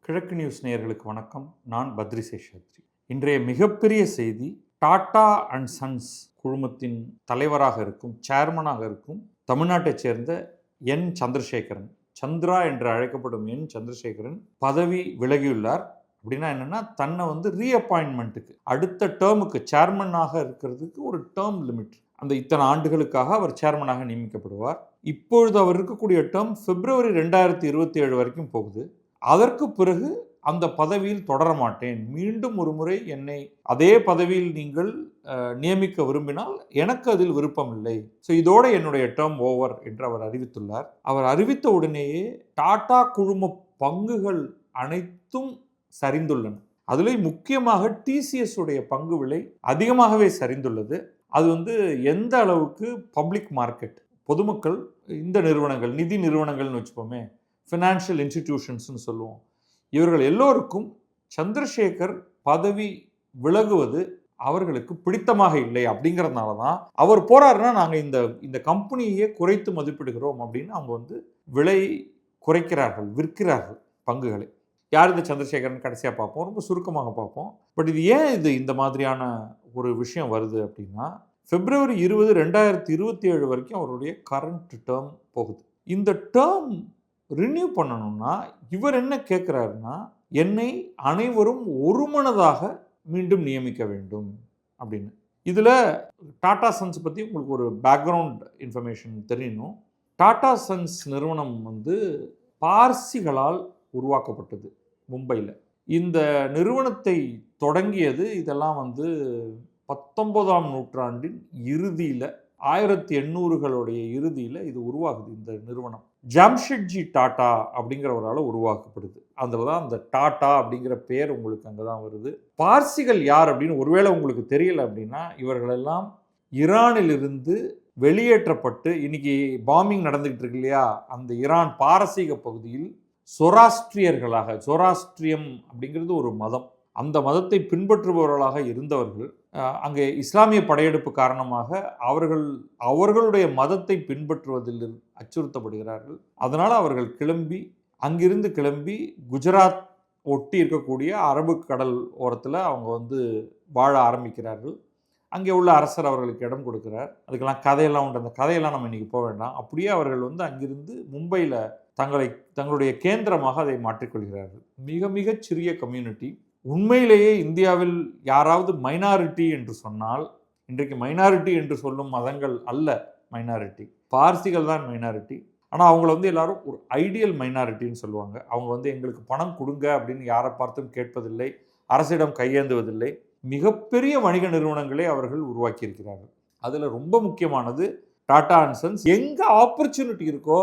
கிழக்கு நியூஸ் நேயர்களுக்கு வணக்கம். நான் பத்ரி சேஷாத்ரி. இன்றைய மிகப்பெரிய செய்தி, டாடா அண்ட் சன்ஸ் குழுமத்தின் தலைவராக இருக்கும், சேர்மனாக இருக்கும் தமிழ்நாட்டைச் சேர்ந்த என் சந்திரசேகரன், சந்திரா என்று அழைக்கப்படும் என் சந்திரசேகரன் பதவி விலகியுள்ளார். அப்படின்னா என்னென்னா, தன்னை ரீஅப்பாயின்மெண்ட்டுக்கு அடுத்த டேர்முக்கு சேர்மனாக இருக்கிறதுக்கு ஒரு டேர்ம் லிமிட், அந்த இத்தனை ஆண்டுகளுக்காக அவர் சேர்மனாக நியமிக்கப்படுவார். இப்பொழுது அவர் இருக்கக்கூடிய டேர்ம் பிப்ரவரி 2027 வரைக்கும் போகுது. அதற்கு பிறகு அந்த பதவியில் தொடர மாட்டேன், மீண்டும் ஒரு முறை என்னை அதே பதவியில் நீங்கள் நியமிக்க விரும்பினால் எனக்கு அதில் விருப்பம் இல்லை, ஸோ இதோட என்னுடைய டேர்ம் ஓவர் என்று அவர் அறிவித்துள்ளார். அவர் அறிவித்த உடனேயே டாடா குழும பங்குகள் அனைத்தும் சரிந்துள்ளன. அதில் முக்கியமாக டிசிஎஸ் உடைய பங்கு விலை அதிகமாகவே சரிந்துள்ளது. அது எந்த அளவுக்கு பப்ளிக் மார்க்கெட், பொதுமக்கள், இந்த நிறுவனங்கள், நிதி நிறுவனங்கள்னு வச்சுப்போமே, ஃபினான்ஷியல் இன்ஸ்டிடியூஷன்ஸ்னு சொல்லுவோம், இவர்கள் எல்லோருக்கும் சந்திரசேகர் பதவி விலகுவது அவர்களுக்கு பிடித்தமாக இல்லை. அப்படிங்கிறதுனால தான் அவர் போறாருன்னா நாங்கள் இந்த கம்பெனியே குறைத்து மதிப்பிடுகிறோம் அப்படின்னு அவங்க விலை குறைக்கிறார்கள், விற்கிறார்கள் பங்குகளை. யார் இந்த சந்திரசேகரன் கடைசியாக பார்ப்போம், ரொம்ப சுருக்கமாக பார்ப்போம். பட் இது ஏன் இந்த மாதிரியான ஒரு விஷயம் வருது அப்படின்னா, பிப்ரவரி 20, 2027 வரைக்கும் அவருடைய கரண்ட் டேர்ம் போகுது. இந்த டேர்ம் ரினியூ பண்ணணும்னா இவர் என்ன கேட்குறாருன்னா, என்னை அனைவரும் ஒருமனதாக மீண்டும் நியமிக்க வேண்டும் அப்படின்னு. இதில் டாடா சன்ஸ் பற்றி உங்களுக்கு ஒரு பேக்ரவுண்ட் இன்ஃபர்மேஷன் தெரியணும். டாடா சன்ஸ் நிறுவனம் பார்சிகளால் உருவாக்கப்பட்டது மும்பையில். இந்த நிறுவனத்தை தொடங்கியது இதெல்லாம் 19ஆம் நூற்றாண்டின் இறுதியில், 1800களுடைய இறுதியில் இது உருவாகுது. இந்த நிறுவனம் ஜாம்ஷெட்ஜி டாடா அப்படிங்கிறவரால் உருவாக்கப்படுது. அதில் தான் அந்த டாடா அப்படிங்கிற பேர் உங்களுக்கு அங்கே தான் வருது. பார்சிகள் யார் அப்படின்னு ஒருவேளை உங்களுக்கு தெரியல அப்படின்னா, இவர்களெல்லாம் ஈரானிலிருந்து வெளியேற்றப்பட்டு, இன்னைக்கு பாம்பிங் நடந்துகிட்டு இருக்கு இல்லையா, அந்த ஈரான் பாரசீக பகுதியில் சொராஸ்ட்ரியர்களாக, சொராஸ்ட்ரியம் அப்படிங்கிறது ஒரு மதம், அந்த மதத்தை பின்பற்றுபவர்களாக இருந்தவர்கள் அங்கே இஸ்லாமிய படையெடுப்பு காரணமாக அவர்களுடைய மதத்தை பின்பற்றுவதில் அச்சுறுத்தப்படுகிறார்கள். அதனால் அவர்கள் அங்கிருந்து கிளம்பி குஜராத் ஒட்டி இருக்கக்கூடிய அரபு கடல் ஓரத்தில் அவங்க வாழ ஆரம்பிக்கிறார்கள். அங்கே உள்ள அரசர் அவர்களுக்கு இடம் கொடுக்கிறார். அதுக்கெல்லாம் கதையெல்லாம் உண்டு, அந்த கதையெல்லாம் நம்ம இன்றைக்கி போக வேண்டாம். அப்படியே அவர்கள் அங்கிருந்து மும்பையில் தங்களுடைய கேந்திரமாக அதை மாற்றிக்கொள்கிறார்கள். மிக மிகச் சிறிய கம்யூனிட்டி. உண்மையிலேயே இந்தியாவில் யாராவது மைனாரிட்டி என்று சொன்னால், இன்றைக்கு மைனாரிட்டி என்று சொல்லும் மதங்கள் அல்ல மைனாரிட்டி, பார்சிகள் தான் மைனாரிட்டி. ஆனால் அவங்கள எல்லாரும் ஒரு ஐடியல் மைனாரிட்டின்னு சொல்லுவாங்க. அவங்க எங்களுக்கு பணம் கொடுங்க அப்படின்னு யாரை பார்த்தும் கேட்பதில்லை, அரசிடம் கையேந்துவதில்லை. மிகப்பெரிய வணிக நிறுவனங்களே அவர்கள் உருவாக்கியிருக்கிறார்கள். அதில் ரொம்ப முக்கியமானது டாடா அண்ட் சன்ஸ். எங்கே ஆப்பர்ச்சுனிட்டி இருக்கோ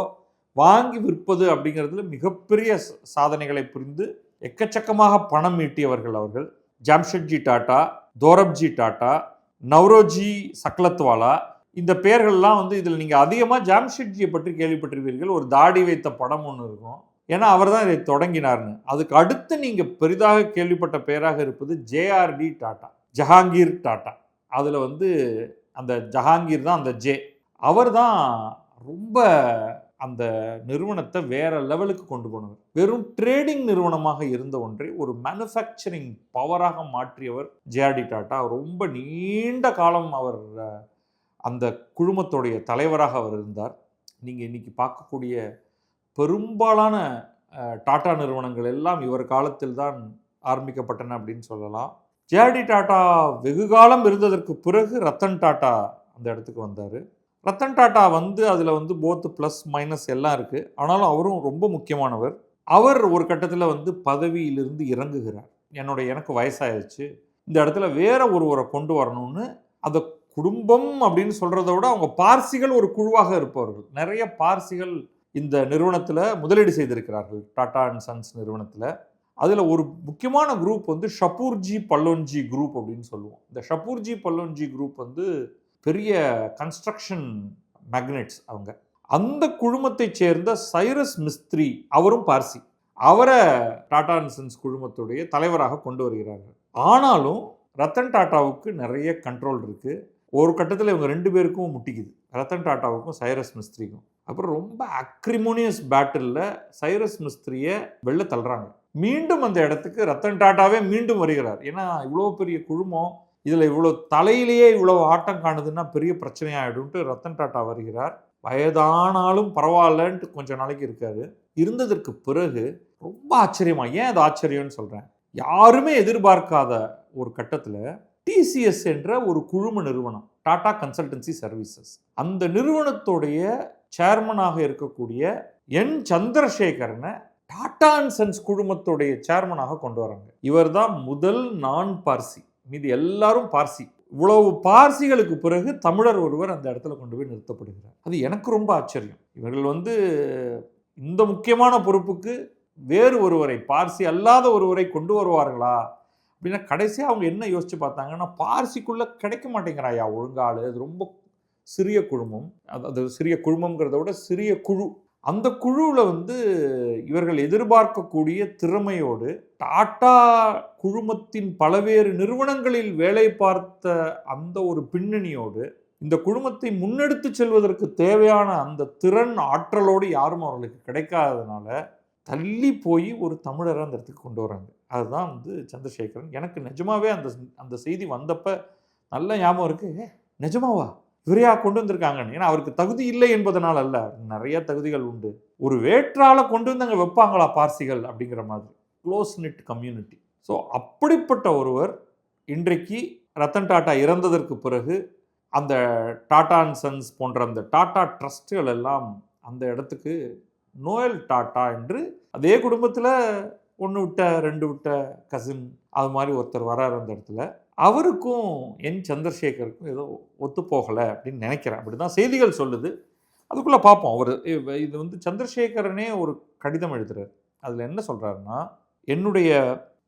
வாங்கி விற்பது அப்படிங்கிறதுல மிகப்பெரிய சாதனைகளை புரிந்து எக்கச்சக்கமாக பணம் ஈட்டியவர்கள் அவர்கள். ஜாம்ஷெட்ஜி டாடா, தோரப்ஜி டாடா, நவ்ரோஜி சக்லத்வாலா, இந்த பெயர்கள்லாம் இதில் நீங்கள் அதிகமாக ஜாம்ஷெட்ஜியை பற்றி கேள்விப்பட்டிருப்பீர்கள். ஒரு தாடி வைத்த படம் ஒன்று இருக்கும், ஏன்னா அவர் தான் இதை தொடங்கினார்னு. அதுக்கு அடுத்து நீங்கள் பெரிதாக கேள்விப்பட்ட பெயராக இருப்பது ஜேஆர்டி டாடா, ஜஹாங்கீர் டாடா. அதில் அந்த ஜஹாங்கீர் தான் அந்த ஜே. அவர் தான் ரொம்ப அந்த நிறுவனத்தை வேற லெவலுக்கு கொண்டு போனவர். வெறும் ட்ரேடிங் நிறுவனமாக இருந்த ஒன்றை ஒரு மேனுஃபேக்சரிங் பவராக மாற்றியவர் ஜேஆர்டி டாடா. ரொம்ப நீண்ட காலம் அவர் அந்த குழுமத்துடைய தலைவராக அவர் இருந்தார். நீங்கள் இன்னைக்கு பார்க்கக்கூடிய பெரும்பாலான டாடா நிறுவனங்கள் எல்லாம் இவர் காலத்தில் தான் ஆரம்பிக்கப்பட்டன அப்படின்னு சொல்லலாம். ஜேஆர்டி டாடா வெகு காலம் இருந்ததற்கு பிறகு ரத்தன் டாடா அந்த இடத்துக்கு வந்தார். ரத்தன் டாடா அதில் போத் ப்ளஸ் மைனஸ் எல்லாம் இருக்குது. ஆனாலும் அவரும் ரொம்ப முக்கியமானவர். அவர் ஒரு கட்டத்தில் பதவியிலிருந்து இறங்குகிறார். எனக்கு வயசாகிடுச்சு, இந்த இடத்துல வேற ஒருவரை கொண்டு வரணும்னு. அந்த குடும்பம் அப்படின்னு சொல்கிறத விட அவங்க பார்சிகள் ஒரு குழுவாக இருப்பவர்கள். நிறைய பார்சிகள் இந்த நிறுவனத்தில் முதலீடு செய்திருக்கிறார்கள், டாடா அண்ட் சன்ஸ் நிறுவனத்தில். அதில் ஒரு முக்கியமான குரூப் ஷபூர்ஜி பல்லோன்ஜி குரூப் அப்படின்னு சொல்லுவோம். இந்த ஷபூர்ஜி பல்லோன்ஜி குரூப் பெரிய கன்ஸ்ட்ரக்ஷன் மேக்னெட்ஸ் அவங்க. அந்த குழுமத்தைச் சேர்ந்த சைரஸ் மிஸ்த்ரி, அவரும் பார்சி, அவரை டாடா அண்ட் சன்ஸ் குழுமத்துடைய தலைவராக கொண்டு வருகிறார்கள். ஆனாலும் ரத்தன் டாட்டாவுக்கு நிறைய கண்ட்ரோல் இருக்குது. ஒரு கட்டத்தில் இவங்க 2 பேருக்கும் முட்டிக்குது, ரத்தன் டாட்டாவுக்கும் சைரஸ் மிஸ்த்ரிக்கும். அப்புறம் ரொம்ப அக்ரிமோனியஸ் பேட்டிலில் சைரஸ் மிஸ்திரியை வெளில தள்ளுறாங்க. மீண்டும் அந்த இடத்துக்கு ரத்தன் டாட்டாவே மீண்டும் வருகிறார். ஏன்னா இவ்வளோ பெரிய குழுமம், இதில் இவ்வளோ தலையிலேயே இவ்வளோ ஆட்டம் காணுதுன்னா பெரிய பிரச்சனையாயிடும்ட்டு ரத்தன் டாட்டா வருகிறார். வயதானாலும் பரவாயில்லன்ட்டு கொஞ்ச நாளைக்கு இருக்காரு. இருந்ததற்கு பிறகு ரொம்ப ஆச்சரியமா, ஏன் அது ஆச்சரியம்னு சொல்கிறேன், யாருமே எதிர்பார்க்காத ஒரு கட்டத்தில் டிசிஎஸ் என்ற ஒரு குழும நிறுவனம், டாடா கன்சல்டன்சி சர்வீசஸ், அந்த நிறுவனத்துடைய சேர்மனாக இருக்கக்கூடிய என் சந்திரசேகரனை டாடா அண்ட் சன்ஸ் குழுமத்துடைய சேர்மனாக கொண்டு வராங்க. இவர் தான் முதல் நான் பார்சி, மீது எல்லாரும் பார்சி. இவ்வளவு பார்சிகளுக்கு பிறகு தமிழர் ஒருவர் அந்த இடத்துல கொண்டு போய் நிறுத்தப்படுகிறார். அது எனக்கு ரொம்ப ஆச்சரியம். இவர்கள் இந்த முக்கியமான பொறுப்புக்கு வேறு ஒருவரை, பார்சி அல்லாத ஒருவரை கொண்டு வருவார்களா அப்படின்னா கடைசியாக அவங்க என்ன யோசிச்சு பார்த்தாங்கன்னா, பார்சிக்குள்ள கிடைக்க மாட்டேங்கிறாயா ஒழுங்காளு, அது ரொம்ப சிறிய குழுமம், அது சிறிய குழுமங்கிறத விட சிறிய குழு. அந்த குழுவில் இவர்கள் எதிர்பார்க்கக்கூடிய திறமையோடு டாடா குழுமத்தின் பல்வேறு நிறுவனங்களில் வேலை பார்த்த அந்த ஒரு பின்னணியோடு இந்த குழுமத்தை முன்னெடுத்து செல்வதற்கு தேவையான அந்த திறன் ஆற்றலோடு யாரும் அவர்களுக்கு கிடைக்காததுனால தள்ளி போய் ஒரு தமிழரை அந்த இடத்துக்கு கொண்டு வராங்க. அதுதான் சந்திரசேகரன். எனக்கு நிஜமாவே அந்த செய்தி வந்தப்ப நல்ல ஞாபகம் இருக்கு. நிஜமாவா இவரையா கொண்டு வந்திருக்காங்கன்னு. ஏன்னா அவருக்கு தகுதி இல்லை என்பதனால் அல்ல, நிறைய தகுதிகள் உண்டு. ஒரு வேற்றால கொண்டு வந்து அங்கே வைப்பாங்களா பார்சிகள் அப்படிங்கிற மாதிரி, க்ளோஸ் நிட் கம்யூனிட்டி. ஸோ அப்படிப்பட்ட ஒருவர் இன்றைக்கு ரத்தன் டாட்டா இறந்ததற்கு பிறகு அந்த டாடா அண்ட் சன்ஸ் போன்ற அந்த டாடா ட்ரஸ்ட்டுகள் எல்லாம் அந்த இடத்துக்கு நோயல் டாட்டா என்று, அதே குடும்பத்தில் 1 விட்ட 2 விட்ட கசின் அது மாதிரி ஒருத்தர் வராரு அந்த இடத்துல. அவருக்கும் என் சந்திரசேகருக்கும் ஏதோ ஒத்து போகலை அப்படின்னு நினைக்கிறேன். அப்படி தான் செய்திகள் சொல்லுது. அதுக்குள்ளே பார்ப்போம். அவர் இது சந்திரசேகரனே ஒரு கடிதம் எழுதுறாரு. அதில் என்ன சொல்கிறாருன்னா, என்னுடைய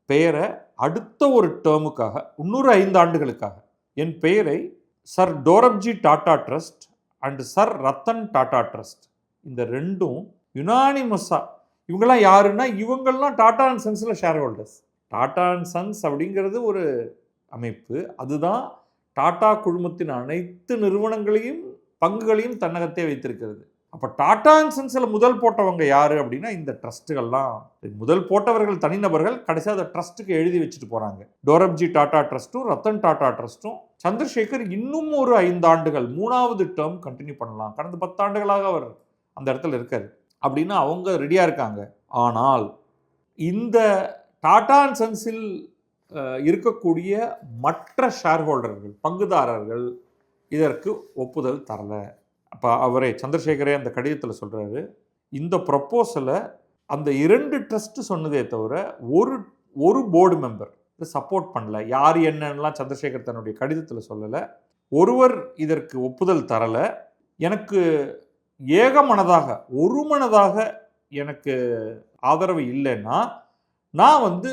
பெயரை அடுத்த ஒரு டேர்முக்காக, இன்னொரு 5 ஆண்டுகளுக்காக என் பெயரை sir Dorabji Tata trust and sir Ratan Tata trust, இந்த ரெண்டும் யுனானிமஸாக, இவங்கெல்லாம் யாருன்னா, இவங்கெல்லாம் டாடா அண்ட் சன்ஸில் shareholders. Tata and Sons அப்படிங்கிறது ஒரு அமைப்பு, அதுதான் டாடா குழுமத்தின் அனைத்து நிறுவனங்களையும் பங்குகளையும் தன்னகத்தே வைத்திருக்கிறது. அப்போ டாடா அண்ட் சன்ஸில் முதல் போட்டவங்க யார் அப்படின்னா இந்த ட்ரஸ்ட்டுகள்லாம். முதல் போட்டவர்கள் தனிநபர்கள், கடைசியாக அந்த ட்ரஸ்ட்டுக்கு எழுதி வச்சுட்டு போகிறாங்க. டோரப்ஜி டாடா ட்ரஸ்ட்டும் ரத்தன் டாடா ட்ரஸ்ட்டும். சந்திரசேகர் இன்னும் ஒரு 5 ஆண்டுகள் 3வது டேர்ம் கண்டினியூ பண்ணலாம், கடந்த 10 ஆண்டுகளாக அவர் அந்த இடத்துல இருக்காரு அப்படின்னு அவங்க ரெடியாக இருக்காங்க. ஆனால் இந்த டாடா அண்ட் சன்ஸில் இருக்கக்கூடிய மற்ற ஷேர் ஹோல்டர்கள், பங்குதாரர்கள் இதற்கு ஒப்புதல் தரலை. அப்போ அவரே சந்திரசேகரே அந்த கடிதத்தில் சொல்கிறாரு, இந்த ப்ரப்போசலை அந்த 2 ட்ரஸ்ட்டு சொன்னதே தவிர ஒரு போர்டு மெம்பர் சப்போர்ட் பண்ணல. யார் என்னன்னெலாம் சந்திரசேகர் தன்னுடைய கடிதத்தில் சொல்லலை. ஒருவர் இதற்கு ஒப்புதல் தரலை. எனக்கு ஒரு மனதாக எனக்கு ஆதரவு இல்லைன்னா நான்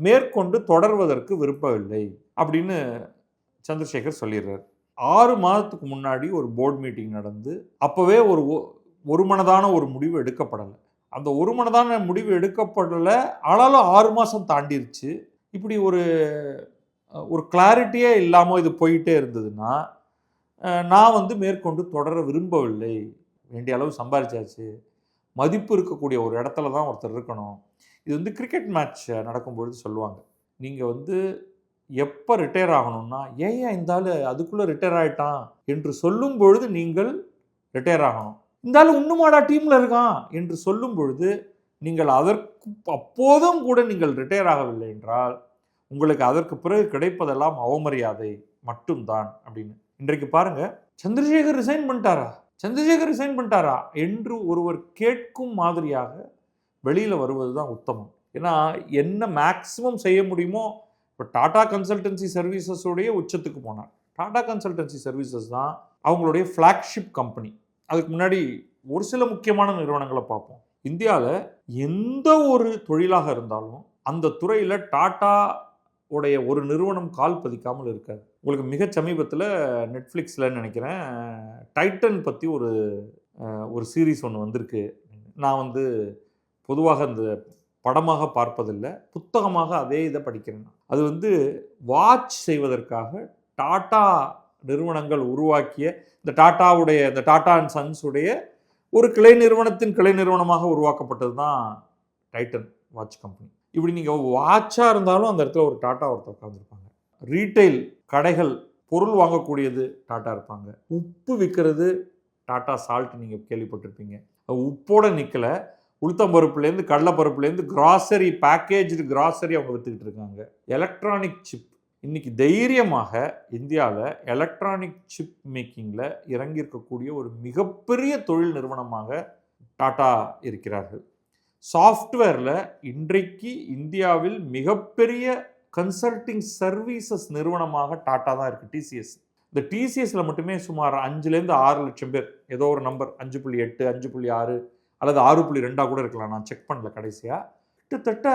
மேற்கொண்டு தொடர்வதற்கு விருப்பமில்லை அப்படின்னு சந்திரசேகர் சொல்லிடுறார். 6 மாதத்துக்கு முன்னாடி ஒரு போர்டு மீட்டிங் நடந்து அப்போவே ஒரு மனதான ஒரு முடிவு எடுக்கப்படலை. அந்த ஒரு மனதான முடிவு எடுக்கப்படலை, ஆனாலும் 6 மாதம் தாண்டிருச்சு. இப்படி ஒரு கிளாரிட்டியே இல்லாமல் இது போயிட்டே இருந்ததுன்னா நான் மேற்கொண்டு தொடர விரும்பவில்லை. வேண்டிய அளவு சம்பாதிச்சாச்சு, மதிப்பு இருக்கக்கூடிய ஒரு இடத்துல தான் ஒருத்தர் இருக்கணும். இது கிரிக்கெட் மேட்ச் நடக்கும்பொழுது சொல்லுவாங்க, நீங்கள் எப்போ ரிட்டையர் ஆகணும்னா, ஏன் இந்த ஆள் அதுக்குள்ளே ரிட்டையர் ஆகிட்டான் என்று சொல்லும் பொழுது நீங்கள் ரிட்டையர் ஆகணும். இந்த ஆள் இன்னுமாடா டீமில் இருக்கான் என்று சொல்லும் பொழுது நீங்கள் அப்போதும் கூட நீங்கள் ரிட்டையர் ஆகவில்லை என்றால் உங்களுக்கு அதற்கு பிறகு கிடைப்பதெல்லாம் அவமரியாதை மட்டும்தான் அப்படின்னு. இன்றைக்கு பாருங்க, சந்திரசேகர் ரிசைன் பண்ணிட்டாரா என்று ஒருவர் கேட்கும் மாதிரியாக வெளியில் வருவது தான் உத்தமம். ஏன்னா என்ன மேக்ஸிமம் செய்ய முடியுமோ. இப்போ டாடா கன்சல்டன்சி சர்வீசஸோடைய உச்சத்துக்கு போனார். டாடா கன்சல்டன்சி சர்வீசஸ் தான் அவங்களுடைய ஃப்ளாக்ஷிப் கம்பெனி. அதுக்கு முன்னாடி ஒரு சில முக்கியமான நிறுவனங்களை பார்ப்போம். இந்தியாவில் எந்த ஒரு தொழிலாக இருந்தாலும் அந்த துறையில் டாடா உடைய ஒரு நிறுவனம் கால் பதிக்காமல் இருக்காது. உங்களுக்கு மிக சமீபத்தில் நெட்ஃப்ளிக்ஸில் நினைக்கிறேன் டைட்டன் பற்றி ஒரு சீரீஸ் ஒன்று வந்திருக்கு. நான் பொதுவாக அந்த படமாக பார்ப்பதில்லை, புத்தகமாக அதே இதை படிக்கிறேன். அது வாட்ச் செய்வதற்காக டாடா நிறுவனங்கள் உருவாக்கிய இந்த டாடா அண்ட் சன்ஸ் உடைய ஒரு கிளை நிறுவனத்தின் கிளை நிறுவனமாக உருவாக்கப்பட்டது தான் டைட்டன் வாட்ச் கம்பெனி. இப்படி நீங்கள் வாட்சாக இருந்தாலும் அந்த இடத்துல ஒரு டாட்டா ஒருத்தர் உட்காந்துருப்பாங்க. ரீட்டைல் கடைகள் பொருள் வாங்கக்கூடியது டாட்டா இருப்பாங்க. உப்பு விற்கிறது டாட்டா சால்ட் நீங்கள் கேள்விப்பட்டிருப்பீங்க. உப்போட நிற்கலை, உளுத்தம்பருப்புலேருந்து கடலைப்பருப்புலேருந்து கிராசரி, பேக்கேஜ்டு கிராசரி அவங்க விற்றுக்கிட்டு இருக்காங்க. எலக்ட்ரானிக் சிப் இன்னைக்கு தைரியமாக இந்தியாவில் எலக்ட்ரானிக் சிப் மேக்கிங்கில் இறங்கியிருக்கக்கூடிய ஒரு மிகப்பெரிய தொழில் நிறுவனமாக டாட்டா இருக்கிறார்கள். சாஃப்ட்வேரில் இன்றைக்கு இந்தியாவில் மிகப்பெரிய கன்சல்டிங் சர்வீசஸ் நிறுவனமாக டாட்டா தான் இருக்குது, டிசிஎஸ். இந்த டிசிஎஸில் மட்டுமே சுமார் 5லேருந்து 6 லட்சம் பேர், ஏதோ ஒரு நம்பர் 5.8, 5.6 அல்லது 6.2 கூட இருக்கலாம், நான் செக் பண்ணல கடைசியாக. கிட்டத்தட்ட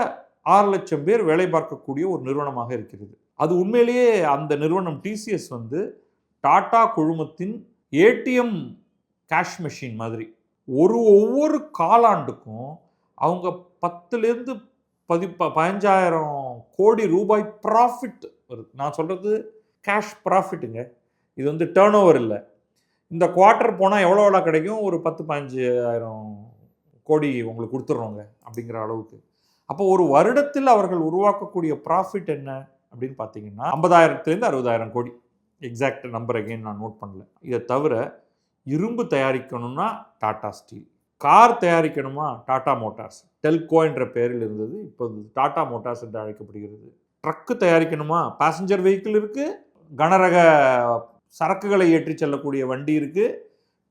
6 லட்சம் பேர் வேலை பார்க்கக்கூடிய ஒரு நிறுவனமாக இருக்கிறது. அது உண்மையிலேயே அந்த நிறுவனம் டிசிஎஸ் வந்து டாடா குழுமத்தின் ஏடிஎம் கேஷ் மெஷின் மாதிரி. ஒவ்வொரு காலாண்டுக்கும் அவங்க 10லேருந்து 15,000 கோடி ரூபாய் ப்ராஃபிட் வருது. நான் சொல்கிறது கேஷ் ப்ராஃபிட்டுங்க, இது வந்து டேர்ன் ஓவர் இல்லை. இந்த குவார்ட்டர் போனால் எவ்வளோ கிடைக்கும், ஒரு 10-15,000 கோடி உங்களுக்கு கொடுத்துட்றோங்க அப்படிங்கிற அளவுக்கு. அப்போ ஒரு வருடத்தில் அவர்கள் உருவாக்கக்கூடிய ப்ராஃபிட் என்ன அப்படின்னு பார்த்தீங்கன்னா 50,000லேருந்து 60,000 கோடி. எக்ஸாக்ட் நம்பர் அகைன் நான் நோட் பண்ணல. இதை தவிர இரும்பு தயாரிக்கணும்னா டாடா ஸ்டீல், கார் தயாரிக்கணுமா டாடா மோட்டார்ஸ், டெல்கோ என்ற பெயரில் இருந்தது, இப்போது டாடா மோட்டார்ஸ் என்று அழைக்கப்படுகிறது. ட்ரக்கு தயாரிக்கணுமா பேசஞ்சர் வெஹிக்கிள் இருக்குது, கனரக சரக்குகளை ஏற்றி செல்லக்கூடிய வண்டி இருக்குது,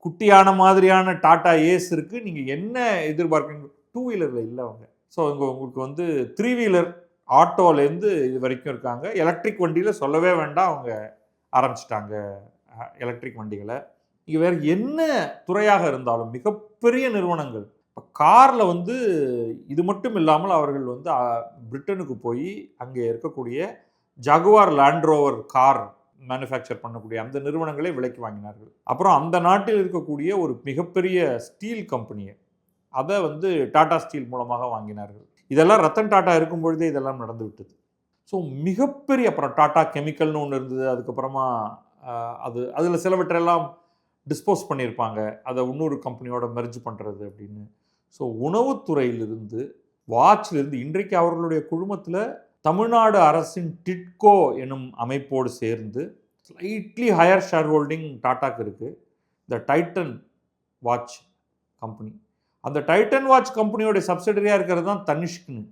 குட்டியான மாதிரியான டாடா ஏஸ் இருக்குது. நீங்கள் என்ன எதிர்பார்க்குறீங்க, 2 வீலரில் இல்லை அவங்க. ஸோ இங்கே உங்களுக்கு வந்து 3 வீலர் ஆட்டோலேருந்து இது வரைக்கும் இருக்காங்க. எலக்ட்ரிக் வண்டியில் சொல்லவே வேண்டாம், அவங்க ஆரம்பிச்சிட்டாங்க எலக்ட்ரிக் வண்டிகளை. இங்கே வேறு என்ன துறையாக இருந்தாலும் மிகப்பெரிய நிறுவனங்கள். இப்போ காரில் வந்து இது மட்டும் இல்லாமல் அவர்கள் வந்து பிரிட்டனுக்கு போய் அங்கே இருக்கக்கூடிய ஜகுவார் லேண்ட்ரோவர் கார் மேனுஃபேக்சர் பண்ணக்கூடிய அந்த நிறுவனங்களை விலைக்கு வாங்கினார்கள். அப்புறம் அந்த நாட்டில் இருக்கக்கூடிய ஒரு மிகப்பெரிய ஸ்டீல் கம்பெனியை, அதை வந்து டாடா ஸ்டீல் மூலமாக வாங்கினார்கள். இதெல்லாம் ரத்தன் டாட்டா இருக்கும் பொழுதே இதெல்லாம் நடந்து விட்டது. ஸோ மிகப்பெரிய, அப்புறம் டாட்டா கெமிக்கல்னு ஒன்று இருந்தது, அதுக்கப்புறமா அதில் சிலவற்றெல்லாம் டிஸ்போஸ் பண்ணியிருப்பாங்க, அதை இன்னொரு கம்பெனியோட மெர்ஜ் பண்ணுறது அப்படின்னு. ஸோ உணவுத்துறையிலிருந்து வாட்சிலிருந்து இன்றைக்கு அவர்களுடைய குழுமத்தில் தமிழ்நாடு அரசின் டிட்கோ எனும் அமைப்போடு சேர்ந்து ஸ்லைட்லி ஹையர் ஷேர் ஹோல்டிங் டாட்டாக்கு இருக்குது, இந்த டைட்டன் வாட்ச் கம்பெனி. அந்த டைட்டன் வாட்ச் கம்பெனியோடைய சப்சிடரியாக இருக்கிறது தான் தனிஷ்க்னு.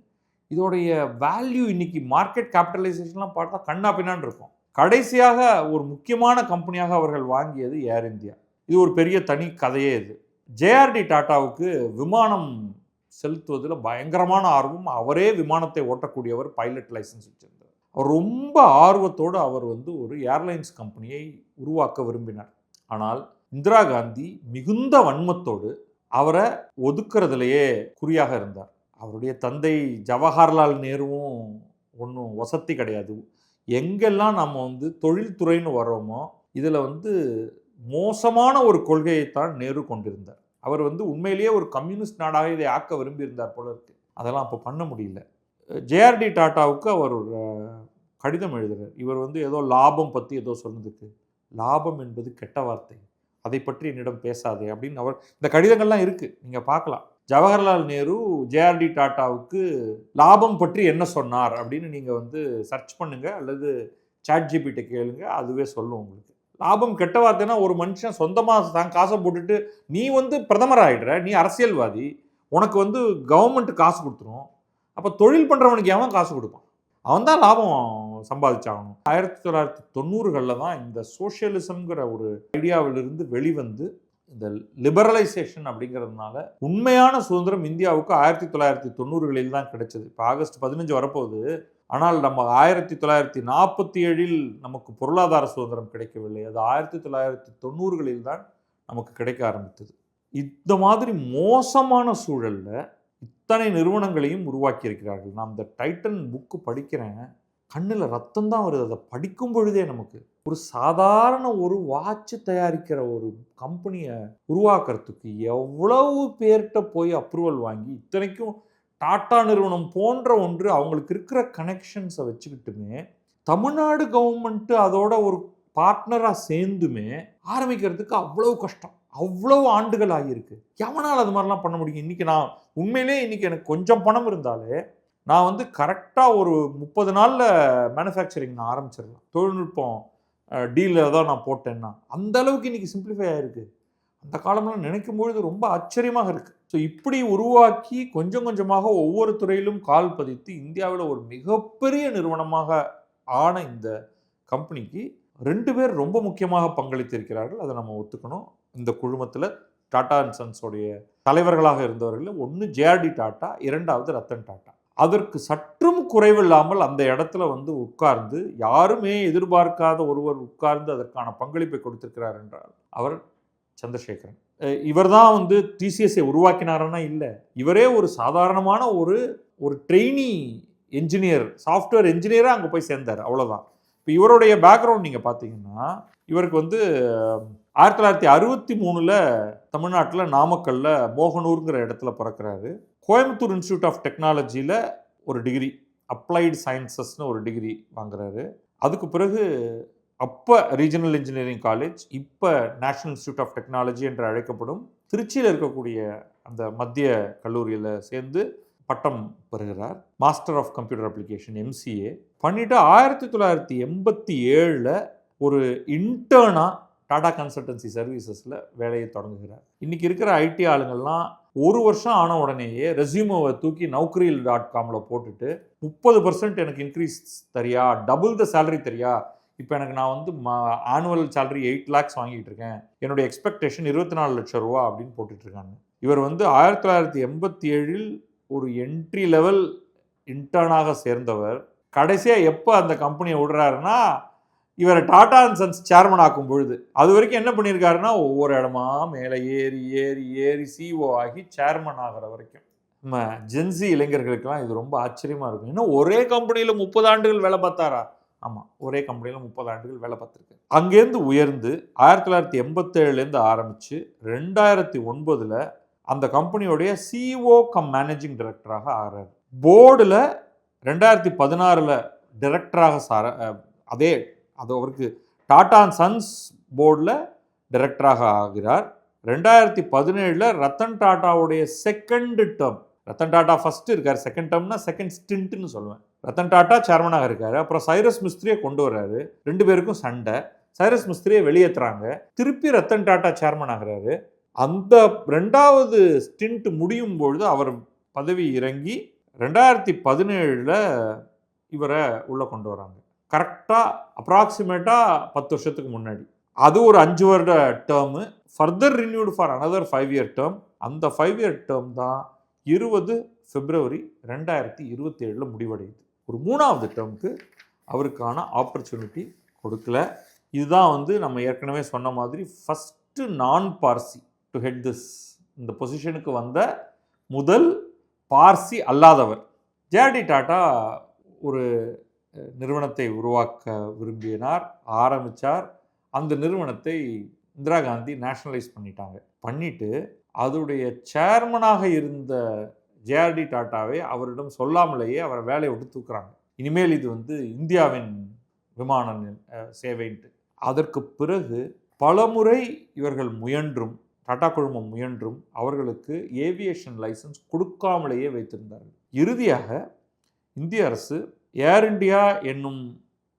இதோடைய வேல்யூ இன்னைக்கு மார்க்கெட் கேபிட்டலைசேஷன்லாம் பார்த்தா கண்ணா பின்னான்னு இருக்கும். கடைசியாக ஒரு முக்கியமான கம்பெனியாக அவர்கள் வாங்கியது ஏர் இந்தியா. இது ஒரு பெரிய தனி கதையே. இது ஜேஆர்டி டாட்டாவுக்கு விமானம் செலுத்துவதில் பயங்கரமான ஆர்வம். அவரே விமானத்தை ஓட்டக்கூடியவர், பைலட் லைசன்ஸ் வச்சிருந்தார். அவர் ரொம்ப ஆர்வத்தோடு அவர் வந்து ஒரு ஏர்லைன்ஸ் கம்பெனியை உருவாக்க விரும்பினார். ஆனால் இந்திரா காந்தி மிகுந்த வன்மத்தோடு அவரை ஒதுக்குறதுலையே குறியாக இருந்தார். அவருடைய தந்தை ஜவஹர்லால் நேருவும் ஒன்றும் வசதி கிடையாது. எங்கெல்லாம் நம்ம வந்து தொழில்துறைன்னு வரோமோ இதில் வந்து மோசமான ஒரு கொள்கையைத்தான் நேரு கொண்டிருந்தார். அவர் வந்து உண்மையிலேயே ஒரு கம்யூனிஸ்ட் நாடாக இதை ஆக்க விரும்பியிருந்தார் போல இருக்கு. அதெல்லாம் அப்போ பண்ண முடியல. ஜேஆர்டி டாட்டாவுக்கு அவர் ஒரு கடிதம் எழுதுகிறார். இவர் வந்து ஏதோ லாபம் பற்றி ஏதோ சொன்னதுக்கு, லாபம் என்பது கெட்ட வார்த்தை, அதை பற்றி என்னிடம் பேசாதே அப்படின்னு அவர், இந்த கடிதங்கள்லாம் இருக்குது, நீங்கள் பார்க்கலாம். ஜவஹர்லால் நேரு ஜேஆர்டி டாட்டாவுக்கு லாபம் பற்றி என்ன சொன்னார் அப்படின்னு நீங்கள் வந்து சர்ச் பண்ணுங்கள், அல்லது சாட்ஜிபிட்ட கேளுங்க, அதுவே சொல்லும் உங்களுக்கு. லாபம் கெட்ட வார்த்தைன்னா, ஒரு மனுஷன் சொந்தமாக தான் காசை போட்டுட்டு நீ வந்து பிரதமர் ஆகிடுற, நீ அரசியல்வாதி, உனக்கு வந்து கவர்மெண்ட் காசு கொடுத்துரும், அப்போ தொழில் பண்ணுறவனுக்கு எவன் காசு கொடுப்பான், அவன் தான் லாபம் சம்பாதிச்சாகணும். 1990களில் தான் இந்த சோஷியலிசம்ங்கிற ஒரு ஐடியாவிலிருந்து வெளிவந்து இந்த லிபரலைசேஷன் அப்படிங்கிறதுனால உண்மையான சுதந்திரம் இந்தியாவுக்கு 1990களில் தான் கிடைச்சது. இப்போ ஆகஸ்ட் 15 வரப்போகுது. ஆனால் நம்ம 1947 நமக்கு பொருளாதார சுதந்திரம் கிடைக்கவில்லை. அது 1990களில் தான் நமக்கு கிடைக்க ஆரம்பித்தது. இந்த மாதிரி மோசமான சூழலில் இத்தனை நிறுவனங்களையும் உருவாக்கி இருக்கிறார்கள். நான் இந்த டைட்டன் புக்கு படிக்கிறேன், கண்ணில் ரத்தம் தான் வருது. அதை படிக்கும் பொழுதே நமக்கு ஒரு சாதாரண ஒரு வாட்ச் தயாரிக்கிற ஒரு கம்பெனியை உருவாக்குறதுக்கு எவ்வளவு பேர்கிட்ட போய் அப்ரூவல் வாங்கி, இத்தனைக்கும் டாடா நிறுவனம் போன்ற ஒன்று அவங்களுக்கு இருக்கிற கனெக்ஷன்ஸை வச்சுக்கிட்டுமே தமிழ்நாடு கவர்மெண்ட்டு அதோட ஒரு பார்ட்னராக சேர்ந்துமே ஆரம்பிக்கிறதுக்கு அவ்வளவு கஷ்டம். அவ்வளவு ஆண்டுகள் ஆகியிருக்கு. எவனால் அது மாதிரிலாம் பண்ண முடியும்? இன்றைக்கி நான் உண்மையிலேயே இன்றைக்கி எனக்கு கொஞ்சம் பணம் இருந்தாலே நான் வந்து கரெக்டாக ஒரு 30 நாளில் மேனுஃபேக்சரிங் நான் ஆரம்பிச்சிடலாம். தொழில்நுட்பம் டீலில் தான் நான் போட்டேன்னா அந்த அளவுக்கு இன்றைக்கி சிம்பிளிஃபை ஆகிருக்கு. அந்த காலம்லாம் நினைக்கும் பொழுது ரொம்ப ஆச்சரியமாக இருக்குது. ஸோ இப்படி உருவாக்கி கொஞ்சம் கொஞ்சமாக ஒவ்வொரு துறையிலும் கால் பதித்து இந்தியாவில் ஒரு மிகப்பெரிய நிறுவனமாக ஆன இந்த கம்பெனிக்கு 2 பேர் ரொம்ப முக்கியமாக பங்களித்திருக்கிறார்கள். அதை நம்ம ஒத்துக்கணும். இந்த குழுமத்தில் டாடா அண்ட் சன்ஸோடைய தலைவர்களாக இருந்தவர்கள் ஒன்று ஜேஆர்டி டாட்டா, 2வது ரத்தன் டாட்டா. அதற்கு சற்றும் குறைவில்லாமல் அந்த இடத்துல வந்து உட்கார்ந்து யாருமே எதிர்பார்க்காத ஒருவர் உட்கார்ந்து அதற்கான பங்களிப்பை கொடுத்திருக்கிறார் என்றால் அவர் சந்திரசேகரன். இவர் தான் வந்து டிசிஎஸ்ஐ உருவாக்கினாருன்னா இல்லை, இவரே ஒரு சாதாரணமான ஒரு ட்ரெயினி என்ஜினியர், சாஃப்ட்வேர் என்ஜினியராக அங்கே போய் சேர்ந்தார், அவ்வளோதான். இப்போ இவருடைய பேக்ரவுண்ட் நீங்கள் பார்த்தீங்கன்னா இவருக்கு வந்து 1963 தமிழ்நாட்டில் நாமக்கல்ல மோகனூருங்கிற இடத்துல பிறக்கிறாரு. கோயம்புத்தூர் இன்ஸ்டியூட் ஆஃப் டெக்னாலஜியில் ஒரு டிகிரி, அப்ளைடு சயின்சஸ்னு ஒரு டிகிரி வாங்குறாரு. அதுக்கு பிறகு அப்போ ரீஜனல் இன்ஜினியரிங் காலேஜ், இப்போ நேஷனல் இன்ஸ்டியூட் ஆஃப் டெக்னாலஜி என்று அழைக்கப்படும் திருச்சியில் இருக்கக்கூடிய அந்த மத்திய கல்லூரியில் சேர்ந்து பட்டம் பெறுகிறார். Master of computer application MCA பண்ணிவிட்டு 1987 ஒரு இன்டர்னாக டாடா கன்சல்டன்சி சர்வீசஸில் வேலையை தொடங்குகிறார். இன்றைக்கி இருக்கிற ஐடி ஆளுங்கள்லாம் ஒரு வருஷம் ஆன உடனேயே ரெஸ்யூமோவை தூக்கி Naukri.com போட்டுட்டு 30% எனக்கு increase Dariya, double the salary தரியா, இப்போ எனக்கு நான் வந்து ஆனுவல் சேலரி 8 lakhs வாங்கிட்டு இருக்கேன், என்னுடைய எக்ஸ்பெக்டேஷன் 24 லட்சம் ரூபா அப்படின்னு போட்டுட்ருக்காங்க. இவர் வந்து 1987 ஒரு என்ட்ரி லெவல் இன்டர்னாக சேர்ந்தவர். கடைசியாக எப்போ அந்த கம்பெனியை விடுறாருன்னா இவரை டாடா அண்ட் சன்ஸ் சேர்மன் ஆக்கும் பொழுது. அது வரைக்கும் என்ன பண்ணியிருக்காருன்னா ஒவ்வொரு இடமா மேலே ஏறி ஏறி ஏறி CEO ஆகி சேர்மன் ஆகிற வரைக்கும். நம்ம ஜென்சி இளைஞர்களுக்கெல்லாம் இது ரொம்ப ஆச்சரியமாக இருக்கும். இன்னும் ஒரே கம்பெனியில் 30 ஆண்டுகள் வேலை பார்த்தாரா? ஆமாம், ஒரே கம்பெனியில் 30 ஆண்டுகள் வேலை பார்த்துருக்கு. அங்கேருந்து உயர்ந்து 1987 ஆரம்பித்து 2009 அந்த கம்பெனியோடைய CEO கம் மேனேஜிங் டைரக்டராக ஆகிறார். போர்டில் 2016 டைரக்டராக அது அவருக்கு டாடா அண்ட் சன்ஸ் போர்டில் டைரக்டராக ஆகிறார். 2017 ரத்தன் டாட்டாவுடைய second term, Ratan Tata first இருக்கார், செகண்ட் டேர்ம்னா செகண்ட் ஸ்டின்ட்னு சொல்லுவேன். ரத்தன் டாட்டா சேர்மனாக இருக்கார். அப்புறம் சைரஸ் மிஸ்திரியை கொண்டு வர்றாரு, 2 பேருக்கும் சண்டை, சைரஸ் மிஸ்திரியை வெளியேற்றுறாங்க, திருப்பி ரத்தன் டாட்டா சேர்மன் ஆகிறாரு. அந்த 2வது ஸ்டின்ட் முடியும் பொழுது அவர் பதவி இறங்கி 2017 இவரை உள்ளே கொண்டு வராங்க. கரெக்டாக அப்ராக்சிமேட்டாக 10 வருஷத்துக்கு முன்னாடி. அது ஒரு 5 வருட term, further renewed for another 5 year term. அந்த 5 year டேர்ம் தான் 20 February 2027 முடிவடையுது. ஒரு 3வது டேர்முக்கு அவருக்கான ஆப்பர்ச்சுனிட்டி கொடுக்கல. இதுதான் வந்து நம்ம ஏற்கனவே சொன்ன மாதிரி ஃபஸ்ட்டு நான் பார்சி டு ஹெட் திஸ், இந்த பொசிஷனுக்கு வந்த முதல் பார்சி அல்லாதவர். ஜேஆர்டி டாட்டா ஒரு நிறுவனத்தை உருவாக்க விரும்பினார், ஆரம்பித்தார். அந்த நிறுவனத்தை இந்திரா காந்தி நேஷனலைஸ் பண்ணிட்டு அதோடைய சேர்மனாக இருந்த ஜேஆர்டி டாட்டாவை அவரிடம் சொல்லாமலேயே அவரை வேலையை விட்டு தூக்குறாங்க. இனிமேல் இது வந்து இந்தியாவின் விமான சேவைன்ட்டு. அதற்கு பிறகு பலமுறை இவர்கள் முயன்றும், டாடா குழுமம் முயன்றும் அவர்களுக்கு ஏவியேஷன் லைசன்ஸ் கொடுக்காமலேயே வைத்திருந்தார்கள். இறுதியாக இந்திய அரசு ஏர் இண்டியா என்னும்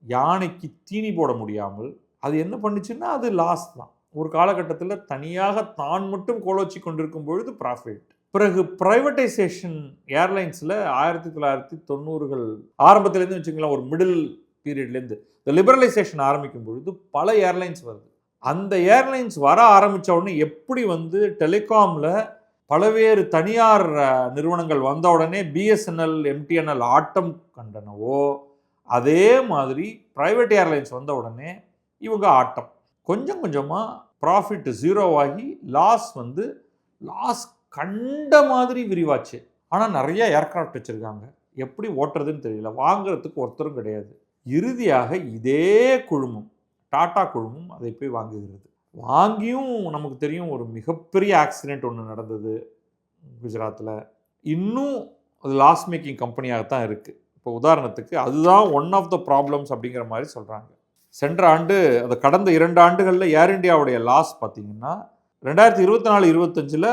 யானைக்கு தீனி போட முடியாமல் அது என்ன பண்ணுச்சுன்னா அது லாஸ் தான். ஒரு காலகட்டத்தில் தனியாக தான் மட்டும் கோலோச்சி கொண்டிருக்கும் பொழுது ப்ராஃபிட். பிறகு ப்ரைவேட்டைசேஷன் ஏர்லைன்ஸில் 1990கள் ஆரம்பத்துலேருந்து வச்சுக்கலாம், ஒரு மிடில் பீரியட்லேருந்து இந்த லிபரலைசேஷன் ஆரம்பிக்கும் பொழுது பல ஏர்லைன்ஸ் வருது. அந்த ஏர்லைன்ஸ் வர ஆரம்பித்த உடனே எப்படி வந்து டெலிகாமில் பலவேறு தனியார் நிறுவனங்கள் வந்த உடனே BSNL MTNL ஆட்டம் கண்டனவோ அதே மாதிரி ப்ரைவேட் ஏர்லைன்ஸ் வந்த உடனே இவங்க ஆட்டம். கொஞ்சம் கொஞ்சமாக ப்ராஃபிட் 0 ஆகி லாஸ் கண்ட மாதிரி விரிவாச்சு. ஆனால் நிறைய ஏர்க்ராஃப்ட் வச்சுருக்காங்க, எப்படி ஓட்டுறதுன்னு தெரியல, வாங்குறதுக்கு ஒருத்தரும் கிடையாது. இறுதியாக இதே குழுமம், டாடா குழுமம் அதை போய் வாங்குகிறது. வாங்கியும் நமக்கு தெரியும் ஒரு மிகப்பெரிய ஆக்சிடெண்ட் ஒன்று நடந்தது குஜராத்தில். இன்னும் அது லாஸ் மேக்கிங் கம்பெனியாகத்தான் இருக்குது. இப்போ உதாரணத்துக்கு அதுதான் ஒன் ஆஃப் த ப்ராப்ளம்ஸ் அப்படிங்கிற மாதிரி சொல்கிறாங்க. சென்ற ஆண்டு, அது கடந்த 2 ஆண்டுகளில் ஏர் இண்டியாவுடைய லாஸ் பார்த்திங்கன்னா 2024-25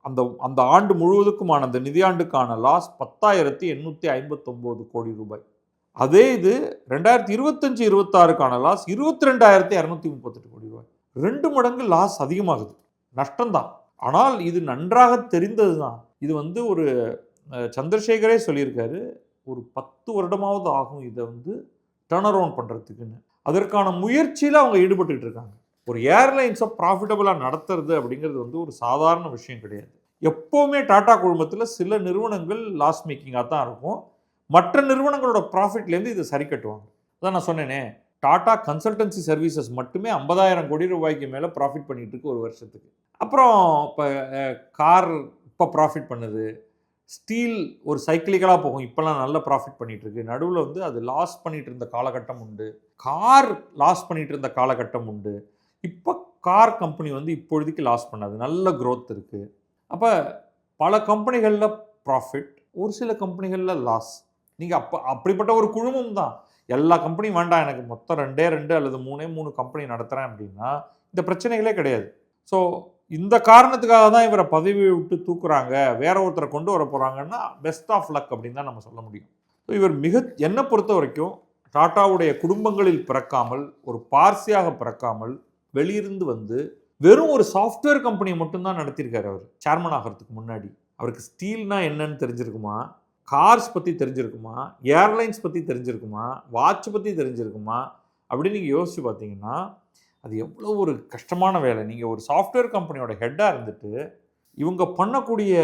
அந்த அந்த ஆண்டு முழுவதுக்குமான அந்த நிதியாண்டுக்கான லாஸ் 10,859 கோடி ரூபாய். அதே இது 2025-26க்கான லாஸ் 22,238 கோடி ரூபாய். 2 மடங்கு லாஸ் அதிகமாகுது, நஷ்டம்தான். ஆனால் இது நன்றாக தெரிந்தது தான். இது ஒரு சந்திரசேகரே சொல்லியிருக்காரு, ஒரு 10 வருடமாவது ஆகும் இதை டர்ன் அரவுண்ட் பண்ணுறதுக்குன்னு. அதற்கான முயற்சியில் அவங்க ஈடுபட்டு இருக்காங்க. ஒரு ஏர்லைன்ஸை ப்ராஃபிட்டபுளாக நடத்துறது அப்படிங்கிறது ஒரு சாதாரண விஷயம் கிடையாது. எப்போவுமே டாடா குழுமத்தில் சில நிறுவனங்கள் லாஸ் மேக்கிங்காக தான் இருக்கும். மற்ற நிறுவனங்களோட ப்ராஃபிட்லேருந்து இதை சரி கட்டுவாங்க. அதான் நான் சொன்னேனே, டாடா கன்சல்டன்சி சர்வீசஸ் மட்டுமே 50,000 கோடி ரூபாய்க்கு மேலே ப்ராஃபிட் பண்ணிகிட்டு இருக்கு ஒரு வருஷத்துக்கு. அப்புறம் இப்போ கார் இப்போ ப்ராஃபிட் பண்ணுது, ஸ்டீல் ஒரு சைக்கிளிக்கலாக போகும், இப்போல்லாம் நல்ல ப்ராஃபிட் பண்ணிகிட்டு இருக்கு. நடுவில் அது லாஸ் பண்ணிகிட்டு இருந்த காலகட்டம் உண்டு, கார் லாஸ் பண்ணிகிட்டு இருந்த காலகட்டம் உண்டு. இப்போ கார் கம்பெனி இப்பொழுதுக்கு லாஸ் பண்ணாது, நல்ல க்ரோத் இருக்குது. அப்போ பல கம்பெனிகளில் ப்ராஃபிட், ஒரு சில கம்பெனிகளில் லாஸ். நீங்கள் அப்படிப்பட்ட ஒரு குழுமம் தான். எல்லா கம்பெனியும் வேண்டாம், எனக்கு மொத்தம் 2 அல்லது 3 கம்பெனி நடத்துகிறேன் அப்படின்னா இந்த பிரச்சனைகளே கிடையாது. ஸோ இந்த காரணத்துக்காக தான் இவரை பதவியை விட்டு தூக்குறாங்க, வேற ஒருத்தரை கொண்டு வர போகிறாங்கன்னா பெஸ்ட் ஆஃப் லக் அப்படின்னு தான் நம்ம சொல்ல முடியும். ஸோ இவர் என்னை பொறுத்த வரைக்கும் டாட்டாவுடைய குடும்பங்களில் பிறக்காமல், ஒரு பார்சியாக பிறக்காமல், வெளியிருந்து வெறும் ஒரு சாஃப்ட்வேர் கம்பெனியை மட்டும்தான் நடத்தியிருக்காரு. அவர் சேர்மன் ஆகிறதுக்கு முன்னாடி அவருக்கு ஸ்டீல்னா என்னன்னு தெரிஞ்சிருக்குமா, கார்ஸ் பற்றி தெரிஞ்சிருக்குமா, ஏர்லைன்ஸ் பற்றி தெரிஞ்சிருக்குமா, வாட்ச் பற்றி தெரிஞ்சிருக்குமா அப்படின்னு நீங்கள் யோசிச்சு பார்த்தீங்கன்னா அது எவ்வளோ ஒரு கஷ்டமான வேலை. நீங்கள் ஒரு சாஃப்ட்வேர் கம்பெனியோட ஹெட்டாக இருந்துட்டு இவங்க பண்ணக்கூடிய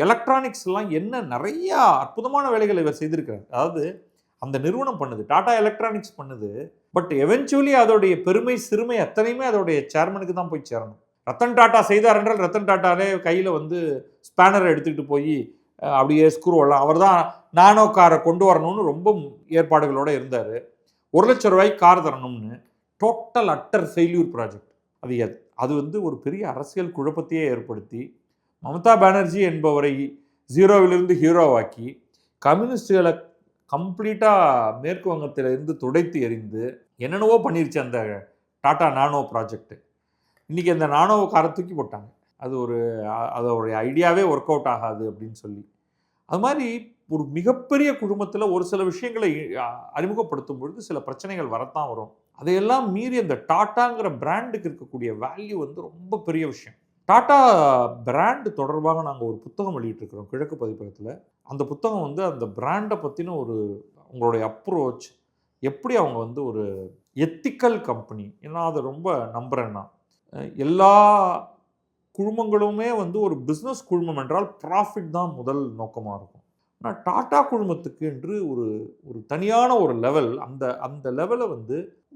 எலக்ட்ரானிக்ஸ்லாம் என்ன நிறையா அற்புதமான வேலைகளை இவர் செய்திருக்கிறார். அதாவது அந்த நிறுவனம் பண்ணுது, டாடா எலக்ட்ரானிக்ஸ் பண்ணுது, பட் எவென்ச்சுவலி அதோடைய பெருமை சிறுமை அத்தனையுமே அதோடைய சேர்மனுக்கு தான் போய் சேரணும். ரத்தன் டாட்டா செய்தார் என்றால் ரத்தன் டாட்டாலே கையில் ஸ்பேனரை எடுத்துக்கிட்டு போய் அப்படியே ஸ்க்ரூவெல்லாம் அவர் தான் நானோ காரை கொண்டு வரணும்னு ரொம்ப ஏற்பாடுகளோடு இருந்தார். 1 லட்சம் ரூபாய்க்கு கார் தரணும்னு டோட்டல் அட்டர் ஃபெயில்யூர் ப்ராஜெக்ட். அது ஒரு பெரிய அரசியல் குழப்பத்தையே ஏற்படுத்தி மம்தா பானர்ஜி என்பவரை ஜீரோவிலிருந்து ஹீரோவாக்கி கம்யூனிஸ்டுகளை கம்ப்ளீட்டாக மேற்கு வங்கத்திலிருந்து துடைத்து எறிந்து என்னென்னவோ பண்ணிருச்சு அந்த டாடா நானோ ப்ராஜெக்ட். இன்றைக்கி அந்த நானோ காரை தூக்கி போட்டாங்க. அதோடைய ஐடியாவே ஒர்க் அவுட் ஆகாது அப்படின்னு சொல்லி. அது மாதிரி ஒரு மிகப்பெரிய குழுமத்தில் ஒரு சில விஷயங்களை அறிமுகப்படுத்தும் பொழுது சில பிரச்சனைகள் வரத்தான் வரும். அதையெல்லாம் மீறி அந்த டாட்டாங்கிற பிராண்டுக்கு இருக்கக்கூடிய வேல்யூ ரொம்ப பெரிய விஷயம். டாடா பிராண்டு தொடர்பாக நாங்கள் ஒரு புத்தகம் வெளியிட்டிருக்கிறோம் கிழக்கு பதிப்பகத்தில். அந்த புத்தகம் அந்த பிராண்டை பற்றின உங்களுடைய அப்ரோச், எப்படி அவங்க ஒரு எத்திக்கல் கம்பெனி, ஏன்னா அதை ரொம்ப நம்புகிறேன்னா எல்லா குழுமங்களுமே ஒரு பிஸ்னஸ் குழுமம் என்றால் ப்ராஃபிட் தான் முதல் நோக்கமாக இருக்கும். ஆனால் டாடா குழுமத்துக்கு என்று ஒரு தனியான ஒரு லெவல், அந்த லெவலை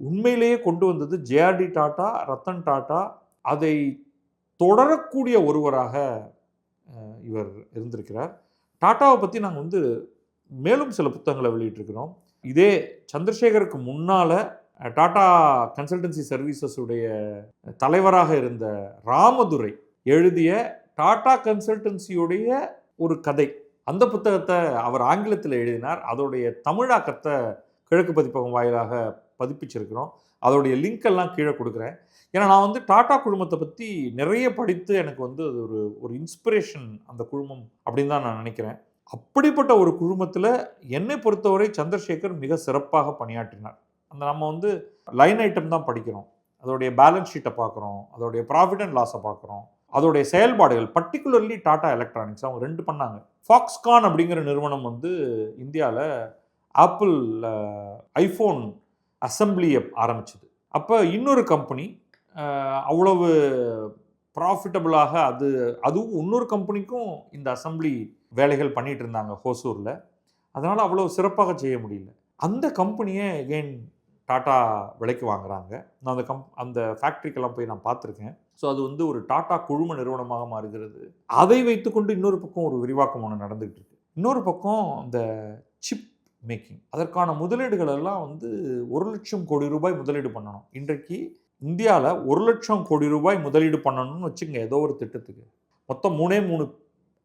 உண்மையிலேயே கொண்டு வந்தது ஜேஆர்டி டாட்டா, ரத்தன் டாட்டா. அதை தொடரக்கூடிய ஒருவராக இவர் இருந்திருக்கிறார். டாட்டாவை பற்றி நாங்கள் மேலும் சில புத்தகங்களை வெளியிட்டிருக்கிறோம். இதே சந்திரசேகருக்கு முன்னால் டாடா கன்சல்டன்சி சர்வீசஸுடைய தலைவராக இருந்த ராமதுரை எழுதிய டாடா கன்சல்டன்சியுடைய ஒரு கதை, அந்த புத்தகத்தை அவர் ஆங்கிலத்தில் எழுதினார். அதோடைய தமிழாக்கத்தை கிழக்கு பதிப்பகம் வாயிலாக பதிப்பிச்சிருக்கிறோம். அதோடைய லிங்க் எல்லாம் கீழே கொடுக்குறேன். ஏன்னா நான் டாடா குழுமத்தை பற்றி நிறைய படித்து எனக்கு அது ஒரு இன்ஸ்பிரேஷன் அந்த குழுமம் அப்படின்னு தான் நான் நினைக்கிறேன். அப்படிப்பட்ட ஒரு குழுமத்தில் என்னை பொறுத்தவரை சந்திரசேகர் மிக சிறப்பாக பணியாற்றினார். நம்ம லைன் ஐட்டம் தான் படிக்கிறோம், அதோடைய பேலன்ஸ் ஷீட்டை பார்க்குறோம், அதோடைய ப்ராஃபிட் அண்ட் லாஸை பார்க்குறோம், அதோடைய செயல்பாடுகள். பர்டிகுலர்லி டாடா எலக்ட்ரானிக்ஸ் அவங்க 2 பண்ணாங்க. ஃபாக்ஸ்கான் அப்படிங்கிற நிறுவனம் இந்தியாவில் ஆப்பிள் ஐஃபோன் அசம்பிளியை ஆரம்பிச்சது. அப்போ இன்னொரு கம்பெனி அவ்வளவு ப்ராஃபிட்டபுளாக அதுவும் இன்னொரு கம்பெனிக்கும் இந்த அசம்பிளி வேலைகள் பண்ணிகிட்டு இருந்தாங்க ஹோசூரில். அதனால் அவ்வளோ சிறப்பாக செய்ய முடியல. அந்த கம்பெனியை ஏன் டாட்டா விலைக்கு வாங்குறாங்க. நான் அந்த ஃபேக்ட்ரிக்கெல்லாம் போய் நான் பார்த்துருக்கேன். ஸோ அது ஒரு டாட்டா குழும நிறுவனமாக மாறுகிறது. அதை வைத்துக்கொண்டு இன்னொரு பக்கம் ஒரு விரிவாக்கம் ஒன்று நடந்துகிட்டு இருக்கு. இன்னொரு பக்கம் அந்த சிப் மேக்கிங், அதற்கான முதலீடுகள் எல்லாம் 1 லட்சம் கோடி ரூபாய் முதலீடு பண்ணணும். இன்றைக்கு இந்தியாவில் 1 லட்சம் கோடி ரூபாய் முதலீடு பண்ணணும்னு வச்சுங்க ஏதோ ஒரு திட்டத்துக்கு. மொத்தம் 3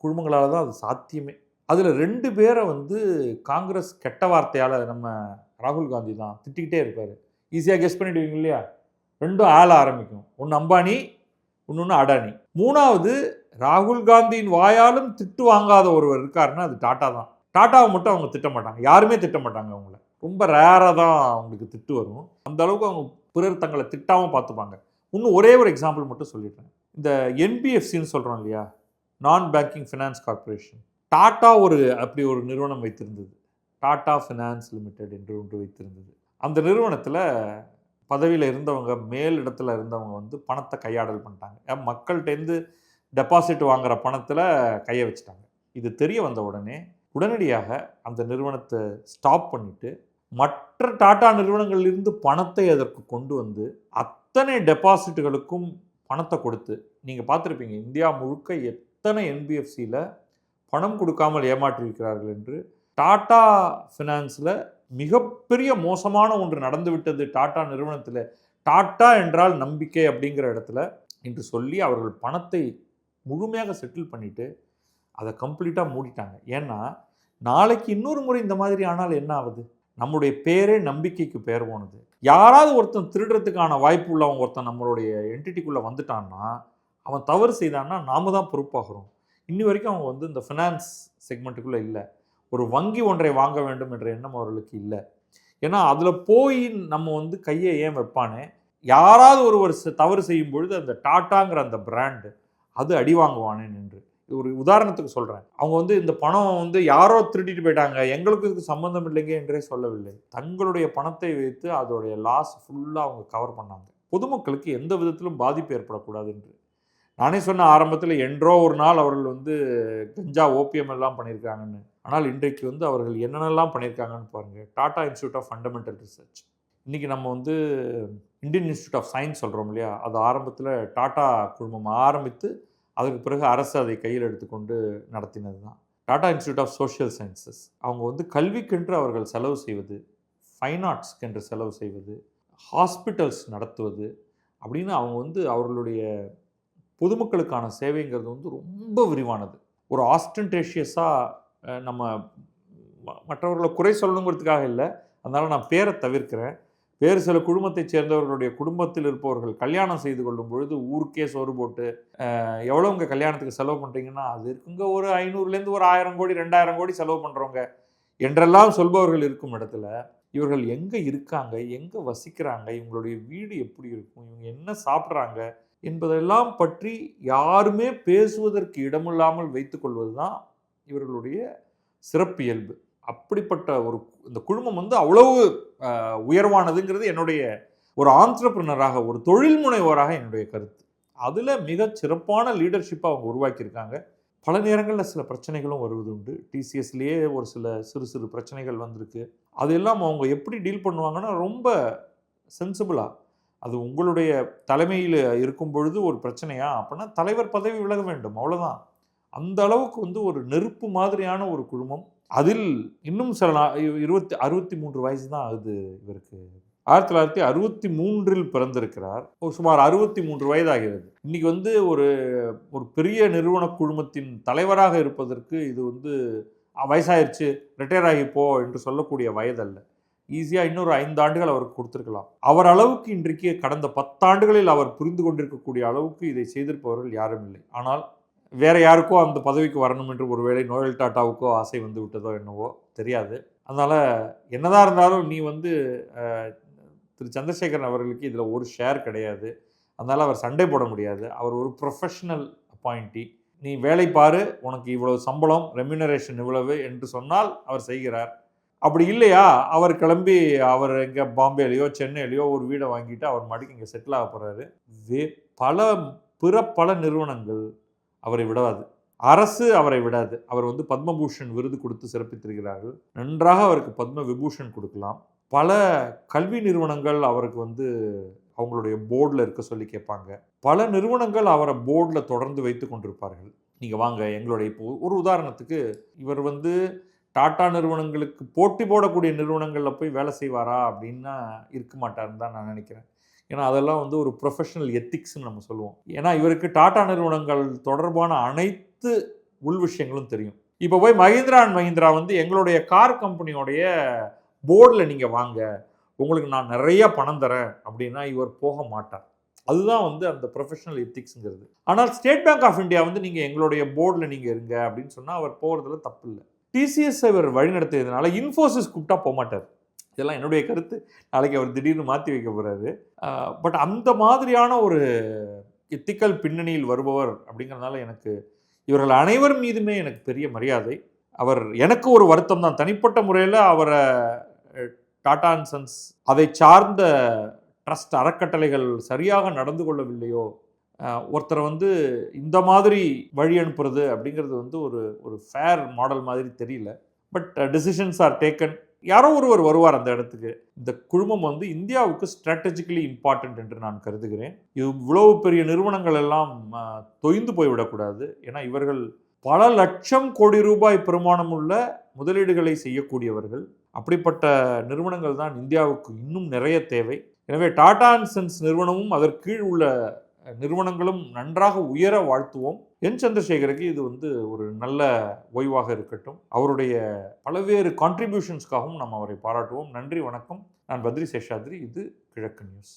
குழுமங்களால் தான் அது சாத்தியமே. அதில் 2 பேரை காங்கிரஸ் கெட்ட வார்த்தையால் நம்ம ராகுல் காந்தி தான் திட்டிக்கிட்டே இருப்பார். ஈஸியாக கெஸ் பண்ணிடுவீங்க இல்லையா? 2 ஆள ஆரம்பிக்கும். ஒன்று அம்பானி, இன்னொன்று அடானி. 3வது ராகுல் காந்தியின் வாயாலும் திட்டு வாங்காத ஒருவர் இருக்காருன்னா அது டாடா தான். டாட்டாவை மட்டும் அவங்க திட்ட மாட்டாங்க, யாருமே திட்ட மாட்டாங்க அவங்கள. ரொம்ப ரேராக தான் அவங்களுக்கு திட்டு வரும். அந்த அளவுக்கு அவங்க பிறர் தங்களை திட்டாமல் பார்த்துப்பாங்க. இன்னும் ஒரே ஒரு எக்ஸாம்பிள் மட்டும் சொல்லிடுறேன். இந்த என்பிஎஃப்சின்னு சொல்கிறோம் இல்லையா, நான் பேங்கிங் ஃபினான்ஸ் கார்பரேஷன். டாட்டா அப்படி ஒரு நிறுவனம் வைத்திருந்தது. டாடா ஃபினான்ஸ் லிமிடெட் என்று ஒன்று வைத்திருந்தது. அந்த நிறுவனத்தில் பதவியில் இருந்தவங்க, மேல் இடத்துல இருந்தவங்க வந்து பணத்தை கையாடல் பண்ணிட்டாங்க. மக்கள்கிட்டேருந்து டெபாசிட் வாங்குகிற பணத்தில் கையை வச்சுட்டாங்க. இது தெரிய வந்த உடனடியாக அந்த நிறுவனத்தை ஸ்டாப் பண்ணிவிட்டு மற்ற டாடா நிறுவனங்களிலிருந்து பணத்தை அதற்கு கொண்டு வந்து அத்தனை டெபாசிட்டுகளுக்கும் பணத்தை கொடுத்து, நீங்கள் பார்த்துருப்பீங்க இந்தியா முழுக்க எத்தனை என்பிஎஃப்சியில் பணம் கொடுக்காமல் ஏமாற்றியிருக்கிறார்கள் என்று. டாடா ஃபினான்ஸில் மிகப்பெரிய மோசமான ஒன்று நடந்துவிட்டது டாடா நிறுவனத்தில். டாடா என்றால் நம்பிக்கை அப்படிங்கிற இடத்துல என்று சொல்லி அவர்கள் பணத்தை முழுமையாக செட்டில் பண்ணிவிட்டு அதை கம்ப்ளீட்டாக மூடிட்டாங்க. ஏன்னா நாளைக்கு இன்னொரு முறை இந்த மாதிரி ஆனால் என்ன ஆகுது? நம்முடைய பேரே நம்பிக்கைக்கு பேர் போனது. யாராவது ஒருத்தன் திருடுறதுக்கான வாய்ப்பு உள்ளவங்க ஒருத்தன் நம்மளுடைய என்டிட்டிக்குள்ளே வந்துட்டான்னா, அவன் தவறு செய்தான்னா நாம தான் பொறுப்பாகிறோம். இன்னி வரைக்கும் அவங்க வந்து இந்த ஃபினான்ஸ் செக்மெண்ட்டுக்குள்ளே இல்லை. ஒரு வங்கி ஒன்றை வாங்க வேண்டும் என்ற எண்ணம் அவர்களுக்கு இல்லை. ஏன்னா அதில் போய் நம்ம வந்து கையை ஏன் வைப்பானே, யாராவது ஒருவர் தவறு செய்யும் பொழுது அந்த டாட்டாங்கிற அந்த பிராண்டு அது அடி வாங்குவானேன் என்று. ஒரு உதாரணத்துக்கு சொல்கிறேன். அவங்க வந்து இந்த பணம் வந்து யாரோ திருடிட்டு போயிட்டாங்க, எங்களுக்கு இதுக்கு சம்மந்தம் இல்லைங்க என்றே சொல்லவில்லை. தங்களுடைய பணத்தை வைத்து அதோடைய லாஸ் ஃபுல்லாக அவங்க கவர் பண்ணாங்க. பொதுமக்களுக்கு எந்த விதத்திலும் பாதிப்பு ஏற்படக்கூடாது என்று. நானே சொன்ன ஆரம்பத்தில் என்றோ ஒரு நாள் அவர்கள் வந்து கஞ்சா ஓபிஎம் எல்லாம் பண்ணியிருக்காங்கன்னு. ஆனால் இன்றைக்கு வந்து அவர்கள் என்னென்னலாம் பண்ணியிருக்காங்கன்னு பாருங்கள். Tata institute of fundamental research, இன்றைக்கி நம்ம வந்து இந்தியன் இன்ஸ்டியூட் ஆஃப் சயின்ஸ் சொல்கிறோம் இல்லையா, அது ஆரம்பத்தில் டாடா குழுமம் ஆரம்பித்து அதுக்கு பிறகு அரசு அதை கையில் எடுத்துக்கொண்டு நடத்தினது தான். Tata institute of social sciences, அவங்க வந்து கல்விக்கென்று அவர்கள் செலவு செய்வது, ஃபைன் ஆர்ட்ஸ்க்கென்று செலவு செய்வது, ஹாஸ்பிட்டல்ஸ் நடத்துவது அப்படின்னு அவங்க வந்து அவர்களுடைய பொதுமக்களுக்கான சேவைங்கிறது வந்து ரொம்ப விரிவானது. ஒரு ஆஸ்டன்டேஷியஸாக நம்ம மற்றவர்களை குறை சொல்லணுங்கிறதுக்காக இல்லை, அதனால் நான் பேரை தவிர்க்கிறேன். வேறு சில குடும்பத்தைச் சேர்ந்தவர்களுடைய குடும்பத்தில் இருப்பவர்கள் கல்யாணம் செய்து கொள்ளும் பொழுது ஊருக்கே சோறு போட்டு எவ்வளோ உங்கள் கல்யாணத்துக்கு செலவு பண்ணுறீங்கன்னா அது இருக்குங்க ஒரு 500லேருந்து ஒரு 1000 கோடி 2000 கோடி செலவு பண்ணுறவங்க என்றெல்லாம் சொல்பவர்கள் இருக்கும் இடத்துல இவர்கள் எங்கே இருக்காங்க, எங்கே வசிக்கிறாங்க, இவங்களுடைய வீடு எப்படி இருக்கும், இவங்க என்ன சாப்பிட்றாங்க என்பதெல்லாம் பற்றி யாருமே பேசுவதற்கு இடமில்லாமல் வைத்துக்கொள்வது தான் இவர்களுடைய சிறப்பியல்பு. அப்படிப்பட்ட இந்த குழுமம் வந்து அவ்வளவு உயர்வானதுங்கிறது என்னுடைய ஒரு ஆண்டர்பிரினராக, ஒரு தொழில் முனைவோராக என்னுடைய கருத்து. அதில் மிக சிறப்பான லீடர்ஷிப்பை அவங்க உருவாக்கியிருக்காங்க. பல நேரங்களில் சில பிரச்சனைகளும் வருவது உண்டு. டிசிஎஸ்லேயே ஒரு சிறு சிறு பிரச்சனைகள் வந்திருக்கு. அதெல்லாம் அவங்க எப்படி டீல் பண்ணுவாங்கன்னா ரொம்ப சென்சிபிளாக, அது உங்களுடைய தலைமையில் இருக்கும் பொழுது ஒரு பிரச்சனையா அப்படின்னா தலைவர் பதவி விலக வேண்டும், அவ்வளோதான். அந்த அளவுக்கு வந்து ஒரு நெருப்பு மாதிரியான ஒரு குழுமம். அதில் இன்னும் சில 63 வயசு தான் ஆகுது இவருக்கு. 1963 பிறந்திருக்கிறார். சுமார் 63 வயதாகிறது. இன்னைக்கு வந்து ஒரு பெரிய நிறுவன குழுமத்தின் தலைவராக இருப்பதற்கு இது வந்து வயசாயிருச்சு, ரிட்டையர் ஆகி போ என்று சொல்லக்கூடிய வயதல்ல. ஈஸியாக இன்னொரு 5 ஆண்டுகள் அவருக்கு கொடுத்துருக்கலாம். அவர் அளவுக்கு இன்றைக்கு கடந்த 10 ஆண்டுகளில் அவர் புரிந்து கொண்டிருக்கக்கூடிய அளவுக்கு இதை செய்திருப்பவர்கள் யாரும் இல்லை. ஆனால் வேறு யாருக்கோ அந்த பதவிக்கு வரணும் என்று ஒருவேளை நோயல் டாட்டாவுக்கோ ஆசை வந்து விட்டதோ என்னவோ தெரியாது. அதனால் என்னதான் இருந்தாலும் நீ வந்து திரு சந்திரசேகரன் அவர்களுக்கு இதில் ஒரு ஷேர் கிடையாது. அதனால் அவர் சண்டை போட முடியாது. அவர் ஒரு ப்ரொஃபஷனல் அப்பாயிண்டி. நீ வேலை பாரு, உனக்கு இவ்வளவு சம்பளம், ரெம்யூனரேஷன் இவ்வளவு என்று சொன்னால் அவர் செய்கிறார். அப்படி இல்லையா அவர் கிளம்பி அவர் எங்கே பாம்பேலையோ சென்னையிலையோ ஒரு வீடை வாங்கிட்டு அவர் மாட்டுக்கு இங்கே செட்டில் ஆக போகிறாரு. பல நிறுவனங்கள் அவரை விடாது, அரசு அவரை விடாது. அவர் வந்து பத்மபூஷன் விருது கொடுத்து சிறப்பித்திருக்கிறார்கள். நன்றாக அவருக்கு பத்ம விபூஷன் கொடுக்கலாம். பல கல்வி நிறுவனங்கள் அவருக்கு வந்து அவங்களுடைய போர்டில் இருக்க சொல்லி கேட்பாங்க. பல நிறுவனங்கள் அவரை போர்டில் தொடர்ந்து வைத்து கொண்டிருப்பார்கள். நீங்கள் வாங்க எங்களுடைய, இப்போ ஒரு உதாரணத்துக்கு இவர் வந்து டாடா நிறுவனங்களுக்கு போட்டி போடக்கூடிய நிறுவனங்களில் போய் வேலை செய்வாரா அப்படின்னா இருக்க மாட்டார்னு தான் நான் நினைக்கிறேன். ஏன்னா அதெல்லாம் வந்து ஒரு ப்ரொஃபஷனல் எத்திக்ஸ்ன்னு நம்ம சொல்லுவோம். ஏன்னா இவருக்கு டாடா நிறுவனங்கள் தொடர்பான அனைத்து உள் விஷயங்களும் தெரியும். இப்போ போய் மஹிந்திரா அண்ட் மஹிந்திரா வந்து எங்களுடைய கார் கம்பெனியோடைய போர்டில் நீங்கள் வாங்க, உங்களுக்கு நான் நிறைய பணம் தரேன் அப்படின்னா இவர் போக மாட்டார். அதுதான் வந்து அந்த ப்ரொஃபஷனல் எத்திக்ஸுங்கிறது. ஆனால் ஸ்டேட் பேங்க் ஆஃப் இந்தியா வந்து நீங்கள் எங்களுடைய போர்டில் நீங்கள் இருங்க அப்படின்னு சொன்னால் அவர் போகிறதுல தப்பு இல்லை. டிசிஎஸ் அவர் வழிநடத்தியதுனால இன்ஃபோசிஸ் கூப்பிட்டா போகமாட்டார். இதெல்லாம் என்னுடைய கருத்து. நாளைக்கு அவர் திடீர்னு மாற்றி வைக்க போகிறாரு. பட் அந்த மாதிரியான ஒரு எத்திக்கல் பின்னணியில் வருபவர் அப்படிங்கிறதுனால எனக்கு இவர்கள் அனைவர் மீதுமே எனக்கு பெரிய மரியாதை. அவர் எனக்கு ஒரு வருத்தம் தான், தனிப்பட்ட முறையில் அவரை டாடா அண்ட் சன்ஸ் அதை சார்ந்த ட்ரஸ்ட் அறக்கட்டளைகள் சரியாக நடந்து கொள்ளவில்லையோ, ஒருத்தரை வந்து இந்த மாதிரி வழி அனுப்புறது அப்படிங்கிறது வந்து ஒரு ஃபேர் மாடல் மாதிரி தெரியல. But decisions are taken. யாரோ ஒருவர் வருவார் அந்த இடத்துக்கு. இந்த குழுமம் வந்து இந்தியாவுக்கு ஸ்ட்ராட்டஜிக்கலி இம்பார்ட்டன்ட் என்று நான் கருதுகிறேன். இவ்வளவு பெரிய நிறுவனங்கள் எல்லாம் தொய்ந்து போய்விடக்கூடாது. ஏன்னா இவர்கள் பல லட்சம் கோடி ரூபாய் பெருமானம் உள்ள முதலீடுகளை செய்யக்கூடியவர்கள். அப்படிப்பட்ட நிறுவனங்கள் தான் இந்தியாவுக்கு இன்னும் நிறைய தேவை. எனவே டாடா அண்ட் சன்ஸ் நிறுவனமும் அதற்கு கீழ் உள்ள நிறுவனங்களும் நன்றாக உயர வாழ்த்துவோம். என் சந்திரசேகருக்கு இது வந்து ஒரு நல்ல ஓய்வாக இருக்கட்டும். அவருடைய பல்வேறு கான்ட்ரிபியூஷன்ஸ்க்காகவும் நாம் அவரை பாராட்டுவோம். நன்றி, வணக்கம். நான் பத்ரி சேஷாத்ரி. இது கிழக்கு நியூஸ்.